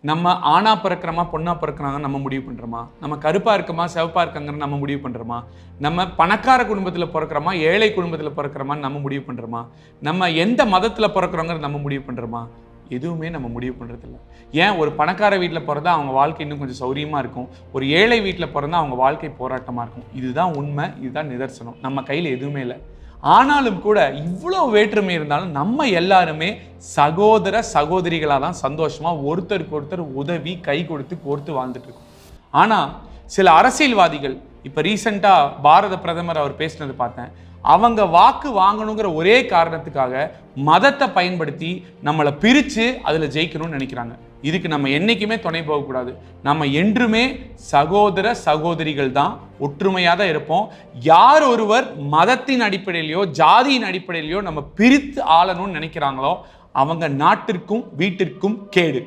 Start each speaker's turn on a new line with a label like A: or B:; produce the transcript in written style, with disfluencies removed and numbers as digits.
A: நம்ம ஆணா பிறக்கிறோமா பொண்ணா பிறக்கிறாங்க நம்ம முடிவு பண்ணுறோமா, நம்ம கருப்பாக இருக்கமா சிவப்பாக இருக்காங்கன்னு நம்ம முடிவு பண்ணுறோமா, நம்ம பணக்கார குடும்பத்தில் பிறக்கிறோமா ஏழை குடும்பத்தில் பிறக்கிறோமான்னு நம்ம முடிவு பண்ணுறோமா, நம்ம எந்த மதத்தில் பிறக்கிறோங்கிறது நம்ம முடிவு பண்ணுறோமா, எதுவுமே நம்ம முடிவு பண்ணுறதில்ல. ஏன் ஒரு பணக்கார வீட்டில் பிறந்தா அவங்க வாழ்க்கை இன்னும் கொஞ்சம் சௌரியமாக இருக்கும், ஒரு ஏழை வீட்டில் பிறந்தா அவங்க வாழ்க்கை போராட்டமாக இருக்கும். இதுதான் உண்மை, இதுதான் நிதர்சனம். நம்ம கையில் எதுவுமே இல்லை. ஆனாலும் கூட இவ்வளோ வேற்றுமை இருந்தாலும் நம்ம எல்லாருமே சகோதர சகோதரிகளாக தான் சந்தோஷமாக ஒருத்தருக்கு ஒருத்தர் உதவி கை கொடுத்து கோர்த்து வாழ்ந்துட்டு இருக்கோம். ஆனால் சில அரசியல்வாதிகள், இப்போ ரீசெண்டாக பாரத பிரதமர் அவர் பேசினது பார்த்தேன், அவங்க வாக்கு வாங்கணுங்கிற ஒரே காரணத்துக்காக மதத்தை பயன்படுத்தி நம்மளை பிரித்து அதில் ஜெயிக்கணும்னு நினைக்கிறாங்க. இதுக்கு நம்ம என்றைக்குமே துணை போகக்கூடாது. நம்ம என்றுமே சகோதர சகோதரிகள் தான், ஒற்றுமையாக தான் இருப்போம். யார் ஒருவர் மதத்தின் அடிப்படையிலையோ ஜாதியின் அடிப்படையிலையோ நம்ம பிரித்து ஆளணும்னு நினைக்கிறாங்களோ அவங்க நாட்டிற்கும் வீட்டிற்கும் கேடு.